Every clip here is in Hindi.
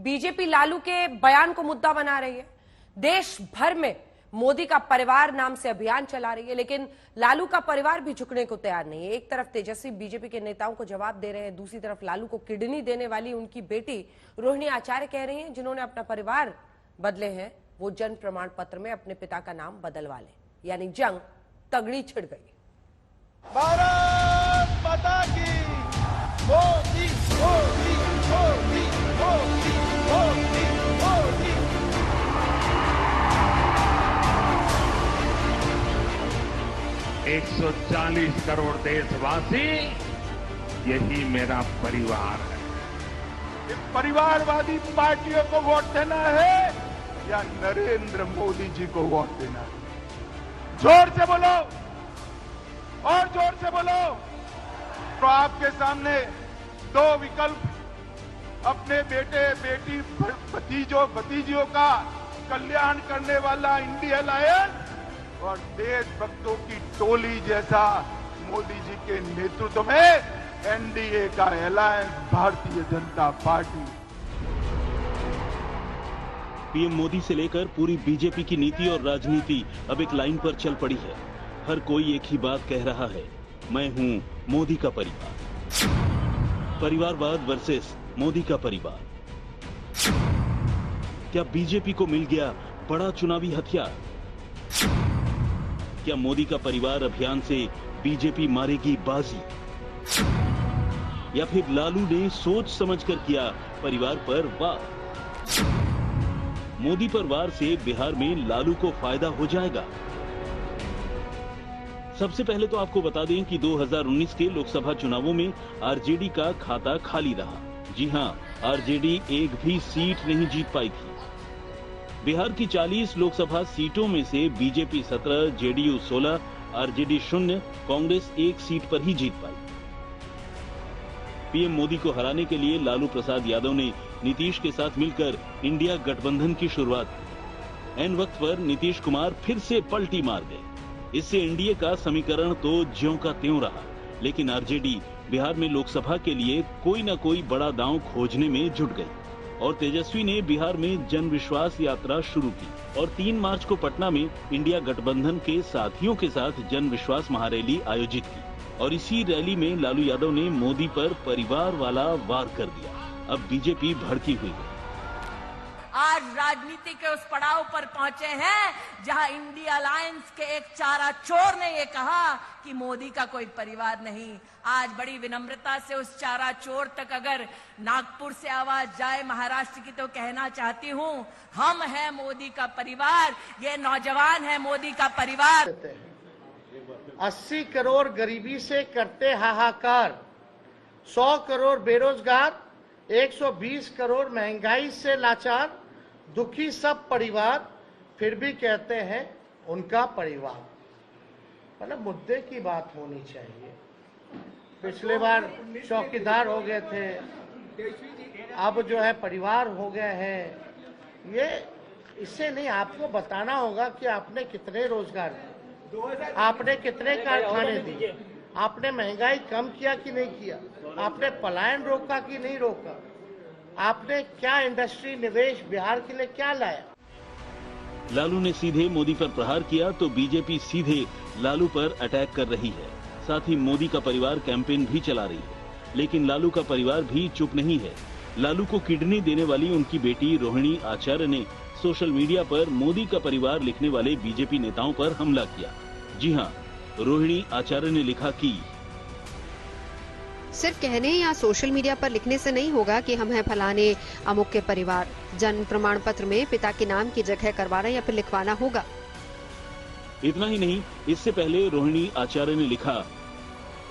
बीजेपी लालू के बयान को मुद्दा बना रही है। देश भर में मोदी का परिवार नाम से अभियान चला रही है, लेकिन लालू का परिवार भी झुकने को तैयार नहीं है। एक तरफ तेजस्वी बीजेपी के नेताओं को जवाब दे रहे हैं, दूसरी तरफ लालू को किडनी देने वाली उनकी बेटी रोहिणी आचार्य कह रही हैं, जिन्होंने अपना परिवार बदले हैं वो जन्म प्रमाण पत्र में अपने पिता का नाम बदलवा लें। यानी जंग तगड़ी छिड़ गई। भारत माता की मोदी मोदी मोदी मोदी मोदी मोदी। 140 करोड़ देशवासी, यही मेरा परिवार है। इस परिवारवादी पार्टियों को वोट देना है या नरेंद्र मोदी जी को वोट देना है? जोर से बोलो और जोर से बोलो। तो आपके सामने दो विकल्प, अपने बेटे बेटी भतीजियों का कल्याण करने वाला इंडिया अलायंस और देशभक्तों की टोली जैसा मोदी जी के नेतृत्व में एनडीए का alliance Bharatiya Janata party. PM Modi से लेकर पूरी बीजेपी की नीति और राजनीति अब एक लाइन पर चल पड़ी है। हर कोई एक ही बात कह रहा है, मैं हूं मोदी का परिवार। परिवारवाद वर्सेस मोदी का परिवार। क्या बीजेपी को मिल गया बड़ा चुनावी हथियार? क्या मोदी का परिवार अभियान से बीजेपी मारेगी बाजी? या फिर लालू ने सोच समझकर किया परिवार पर वार? मोदी पर वार से बिहार में लालू को फायदा हो जाएगा? सबसे पहले तो आपको बता दें कि 2019 के लोकसभा चुनावों में आरजेडी का खाता खाली रहा। जी हां, आरजेडी एक भी सीट नहीं जीत पाई थी। बिहार की 40 लोकसभा सीटों में से BJP 17, JDU 16, RJD 0, Congress 1 seat पर ही जीत पाई। पीएम मोदी को हराने के लिए लालू प्रसाद यादव ने नीतीश के साथ मिलकर इंडिया गठबंधन की शुरुआत की। ऐन वक्त पर नीतीश कुमार फिर से पलटी मार गए। इससे एनडीए का समीकरण तो ज्यों का त्यों रहा, लेकिन आरजेडी बिहार में लोकसभा के लिए कोई न कोई बड़ा दांव खोजने में जुट गई और तेजस्वी ने बिहार में जन विश्वास यात्रा शुरू की और 3 मार्च को पटना में इंडिया गठबंधन के साथियों के साथ जन विश्वास महारैली आयोजित की और इसी रैली में लालू यादव ने मोदी पर परिवार वाला वार कर दिया। अब बीजेपी भड़की हुई है। आज राजनीति के उस पड़ाव पर पहुंचे हैं जहां इंडिया अलायंस के एक चारा चोर ने ये कहा कि मोदी का कोई परिवार नहीं। आज बड़ी विनम्रता से उस चारा चोर तक अगर नागपुर से आवाज जाए महाराष्ट्र की, तो कहना चाहती हूं, हम हैं मोदी का परिवार, ये नौजवान है मोदी का परिवार। 80 करोड़ गरीबी से करते हाहाकार, 100 करोड़ बेरोजगार, 120 करोड़ महंगाई से लाचार, दुखी सब परिवार, फिर भी कहते हैं उनका परिवार। मतलब मुद्दे की बात होनी चाहिए। पिछले बार चौकीदार हो गए थे, अब जो है परिवार हो गए हैं। ये इससे नहीं, आपको बताना होगा कि आपने कितने रोजगार दिए, आपने कितने कारखाने दिए, आपने महंगाई कम किया कि नहीं किया, आपने पलायन रोका कि नहीं रोका, आपने क्या इंडस्ट्री निवेश बिहार के लिए क्या लाया। लालू ने सीधे मोदी पर प्रहार किया तो बीजेपी सीधे लालू पर अटैक कर रही है। साथ ही मोदी का परिवार कैंपेन भी चला रही है, लेकिन लालू का परिवार भी चुप नहीं है। लालू को किडनी देने वाली उनकी बेटी रोहिणी आचार्य ने सोशल मीडिया पर मोदी का परिवार लिखने वाले बीजेपी नेताओं पर हमला किया। जी हां, रोहिणी आचार्य ने लिखा कि सिर्फ कहने या सोशल मीडिया पर लिखने से नहीं होगा कि हम हैं फलाने अमुक के परिवार। जन्म प्रमाण पत्र में पिता के नाम की जगह करवाना या फिर लिखवाना होगा। इतना ही नहीं, इससे पहले रोहिणी आचार्य ने लिखा,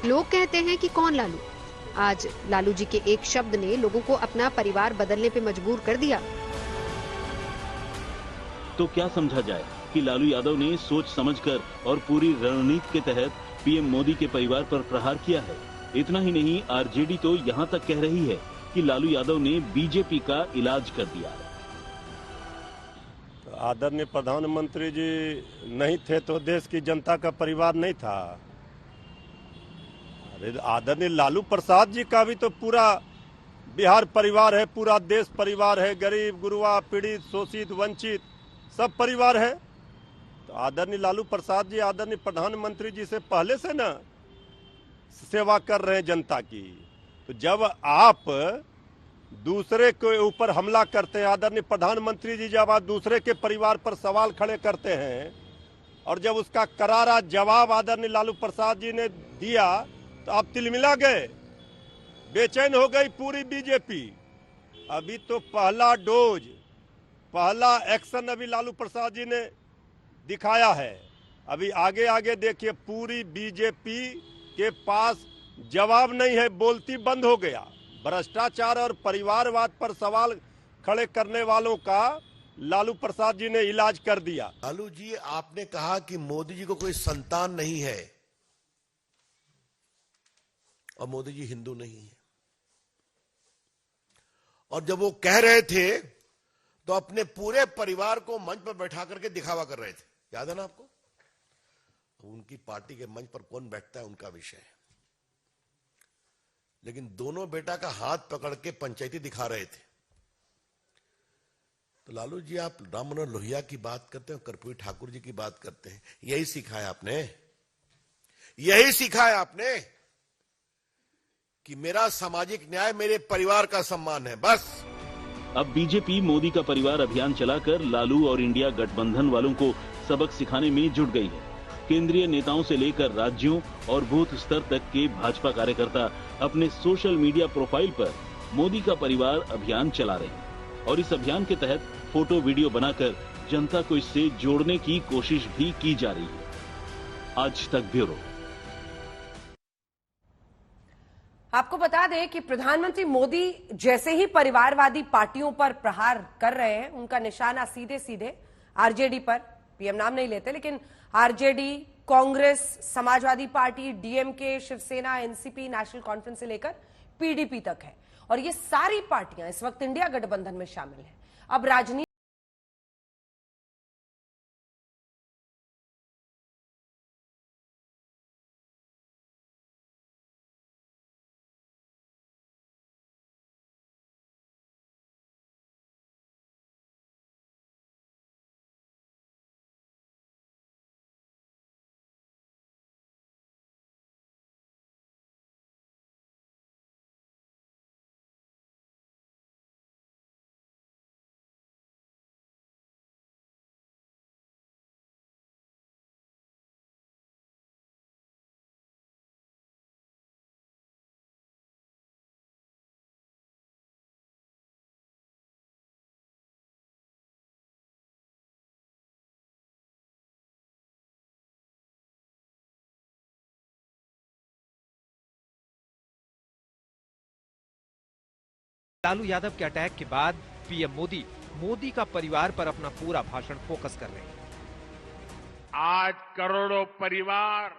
लोग कहते हैं कि कौन लालू। आज लालू जी के एक शब्द ने लोगों को अपना परिवार बदलने पे मजबूर कर दिया। तो क्या समझा जाए कि लालू यादव ने सोच समझकर और पूरी रणनीति के तहत पीएम मोदी के परिवार पर प्रहार किया है। इतना ही नहीं, आरजेडी तो यहां तक कह रही है कि लालू यादव ने बीजेपी का इलाज कर दिया है। आदरणीय प्रधानमंत्री जी नहीं थे तो देश की जनता का परिवार नहीं था। आदरणीय लालू प्रसाद जी का भी तो पूरा बिहार परिवार है, पूरा देश परिवार है, गरीब गुरुआ पीड़ित शोषित वंचित सब परिवार है। तो आदरणीय लालू प्रसाद जी आदरणीय प्रधानमंत्री जी से पहले से ना सेवा कर रहे हैं जनता की। तो जब आप दूसरे के ऊपर हमला करते हैं, आदरणीय प्रधानमंत्री जी जब आप दूसरे के परिवार पर सवाल खड़े करते हैं और जब उसका करारा जवाब आदरणीय लालू प्रसाद जी ने दिया तो आप तिलमिला गए, बेचैन हो गई पूरी बीजेपी। अभी तो पहला डोज, पहला एक्शन अभी लालू प्रसाद जी ने दिखाया है। अभी आगे आगे देखिए, पूरी बीजेपी के पास जवाब नहीं है, बोलती बंद हो गया। भ्रष्टाचार और परिवारवाद पर सवाल खड़े करने वालों का लालू प्रसाद जी ने इलाज कर दिया। लालू जी, आपने कहा कि मोदी जी को कोई संतान नहीं है और मोदी जी हिंदू नहीं है, और जब वो कह रहे थे तो अपने पूरे परिवार को मंच पर बैठा करके दिखावा कर रहे थे, याद है ना आपको? उनकी पार्टी के मंच पर कौन बैठता है उनका विषय है, लेकिन दोनों बेटा का हाथ पकड़ के पंचायती दिखा रहे थे। तो लालू जी, आप राम मनोहर लोहिया की बात करते हैं, कर्पूरी ठाकुर जी की बात करते हैं, यही सीखा है आपने, यही सीखा है आपने कि मेरा सामाजिक न्याय मेरे परिवार का सम्मान है, बस। अब बीजेपी मोदी का परिवार अभियान चलाकर लालू और इंडिया गठबंधन वालों को सबक सिखाने में जुट गई है। केंद्रीय नेताओं से लेकर राज्यों और बूथ स्तर तक के भाजपा कार्यकर्ता अपने सोशल मीडिया प्रोफाइल पर मोदी का परिवार अभियान चला रहे हैं और इस अभियान के तहत फोटो वीडियो बनाकर जनता को इससे जोड़ने की कोशिश भी की जा रही है। आज तक ब्यूरो। आपको बता दें कि प्रधानमंत्री मोदी जैसे ही परिवारवादी पार्टियों पर प्रहार कर रहे हैं, उनका निशाना सीधे सीधे आरजेडी पर, पीएम नाम नहीं लेते लेकिन RJD, Congress, Samajwadi Party, DMK, Shiv Sena, NCP, National Conference से लेकर पीडीपी तक है। और ये सारी पार्टियां इस वक्त इंडिया गठबंधन में शामिल हैं। अब राजनीति लालू यादव के अटैक के बाद पीएम मोदी का परिवार पर अपना पूरा भाषण फोकस कर रहे हैं। आज करोड़ों परिवार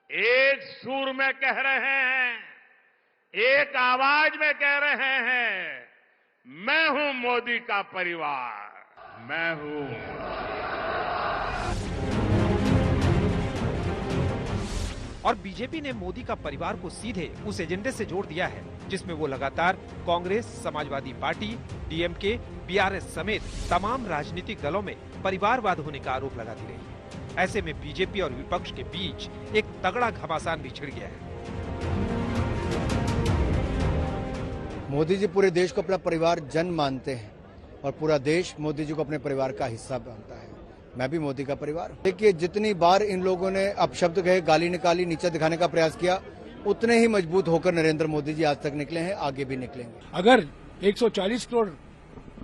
एक सुर में कह रहे हैं, एक आवाज में कह रहे हैं, मैं हूं मोदी का परिवार, मैं हूं। और बीजेपी ने मोदी का परिवार को सीधे उस एजेंडे से जोड़ दिया है जिसमें वो लगातार Congress, Samajwadi Party, DMK, BRS समेत तमाम राजनीतिक दलों में परिवारवाद होने का आरोप लगाती रही। ऐसे में बीजेपी और विपक्ष के बीच एक तगड़ा घमासान भी छिड़ गया है। मोदी जी पूरे देश को अपना परिवार जन मानते हैं और पूरा देश मोदी जी को अपने परिवार का हिस्सा मानता है। मैं भी मोदी का परिवार हूं। देखिए, जितनी बार इन लोगों ने अपशब्द कहे, गाली निकाली, नीचा दिखाने का प्रयास किया, उतने ही मजबूत होकर नरेंद्र मोदी जी आज तक निकले हैं, आगे भी निकलेंगे। अगर 140 करोड़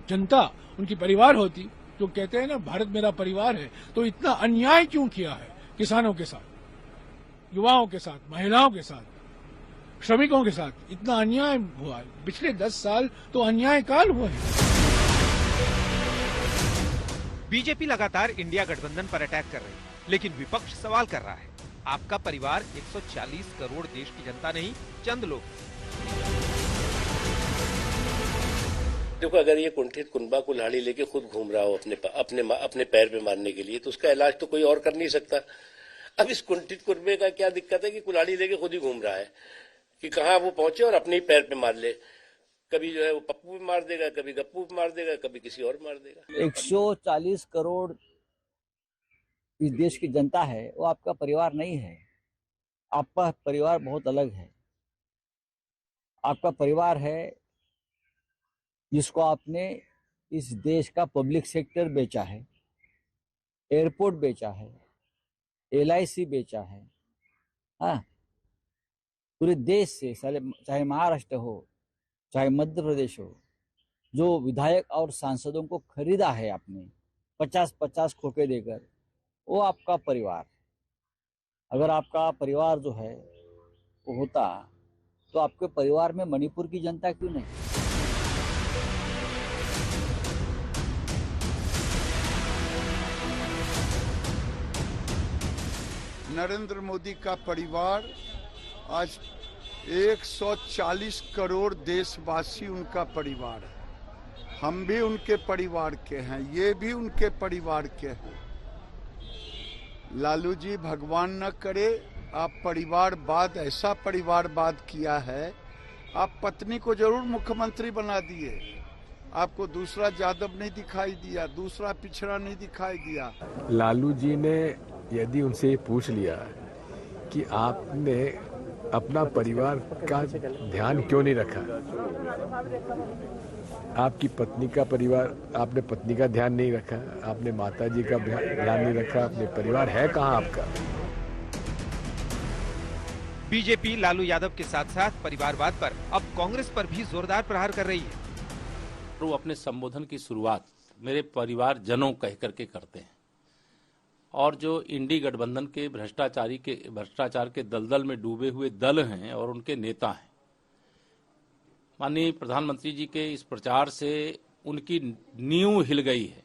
जनता उनकी परिवार होती, जो कहते हैं ना भारत मेरा परिवार है, तो इतना अन्याय क्यों किया है किसानों के साथ, युवाओं के साथ, महिलाओं के साथ, श्रमिकों के साथ? इतना अन्याय हुआ है पिछले 10 साल, तो अन्याय काल हुआ है। बीजेपी लगातार इंडिया गठबंधन पर अटैक कर रही है, लेकिन विपक्ष सवाल कर रहा है, आपका परिवार 140 करोड़ देश की जनता नहीं, चंद लोग। देखो, अगर ये कुंठित कुनबा कुल्हाड़ी लेके खुद घूम रहा हो अपने पैर पे मारने के लिए, तो उसका इलाज तो कोई और कर नहीं सकता। अब इस कुंठित कुनबे का क्या दिक्कत है कि कुल्हाड़ी लेके खुद ही घूम रहा है? कि कहां वो पहुंचे और अपने ही पैर पे मार ले। कभी जो है वो पप्पू पे मार देगा, कभी गप्पू पे मार देगा, कभी किसी और मार देगा। 140 करोड़ इस देश की जनता है, वो आपका परिवार नहीं है। आपका परिवार बहुत अलग है। आपका परिवार है जिसको आपने इस देश का पब्लिक सेक्टर बेचा है, एयरपोर्ट बेचा है, LIC बेचा है। हाँ, पूरे देश से, चाहे महाराष्ट्र हो चाहे मध्य प्रदेश हो, जो विधायक और सांसदों को खरीदा है आपने 50-50 खोके देकर, वो आपका परिवार। अगर आपका परिवार जो है वो होता तो आपके परिवार में मणिपुर की जनता क्यों नहीं? नरेंद्र मोदी का परिवार आज 140 करोड़ देशवासी उनका परिवार है। हम भी उनके परिवार के हैं, ये भी उनके परिवार के हैं। लालू जी, भगवान न करे आप परिवारवाद, ऐसा परिवारवाद किया है, आप पत्नी को जरूर मुख्यमंत्री बना दिए, आपको दूसरा यादव नहीं दिखाई दिया, दूसरा पिछड़ा नहीं दिखाई दिया। लालू जी ने यदि उनसे ये पूछ लिया कि आपने अपना परिवार का ध्यान क्यों नहीं रखा, आपकी पत्नी का परिवार, आपने पत्नी का ध्यान नहीं रखा, आपने माता जी का ध्यान नहीं रखा, अपने परिवार है कहाँ आपका? बीजेपी लालू यादव के साथ साथ परिवारवाद पर अब कांग्रेस पर भी जोरदार प्रहार कर रही है। वो अपने संबोधन की शुरुआत मेरे परिवार जनों कह करके करते हैं, और जो इंडी गठबंधन के भ्रष्टाचार के दलदल में डूबे हुए दल हैं और उनके नेता हैं, माननीय प्रधानमंत्री जी के इस प्रचार से उनकी नींव हिल गई है।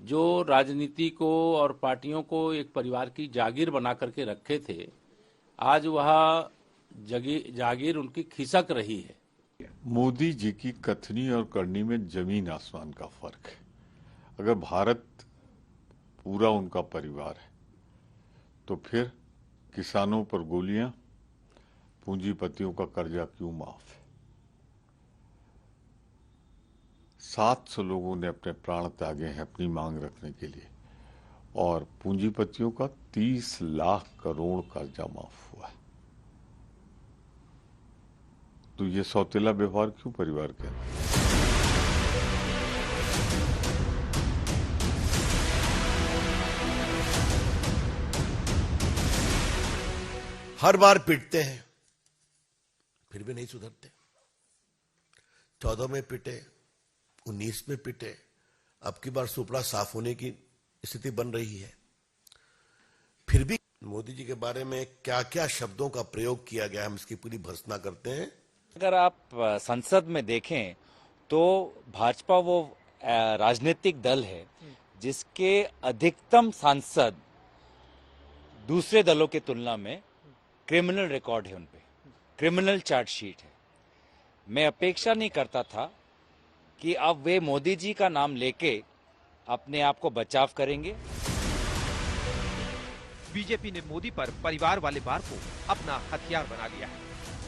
जो राजनीति को और पार्टियों को एक परिवार की जागीर बना करके रखे थे, आज वह जागीर उनकी खिसक रही है। मोदी जी की कथनी और करनी में जमीन आसमान का फर्क है। अगर भारत पूरा उनका परिवार है तो फिर किसानों पर गोलियां, पूंजीपतियों का कर्जा क्यों माफ है? 700 लोगों ने अपने प्राण त्यागे हैं अपनी मांग रखने के लिए, और पूंजीपतियों का 30 लाख करोड़ कर्जा माफ हुआ है। तो ये सौतेला व्यवहार क्यों परिवार के अंदर? हर बार पिटते हैं फिर भी नहीं सुधरते। 14 में पिटे, 19 में पिटे, अब की बार सुपड़ा साफ होने की स्थिति बन रही है। फिर भी मोदी जी के बारे में क्या क्या शब्दों का प्रयोग किया गया, हम इसकी पूरी भर्त्सना करते हैं। अगर आप संसद में देखें तो भाजपा वो राजनीतिक दल है जिसके अधिकतम सांसद दूसरे दलों की तुलना में क्रिमिनल रिकॉर्ड है, उनपे क्रिमिनल चार्जशीट है। मैं अपेक्षा नहीं करता था कि अब वे मोदी जी का नाम लेके अपने आप को बचाव करेंगे। बीजेपी ने मोदी पर परिवार वाले वार को अपना हथियार बना लिया है।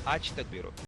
आज तक ब्यूरो।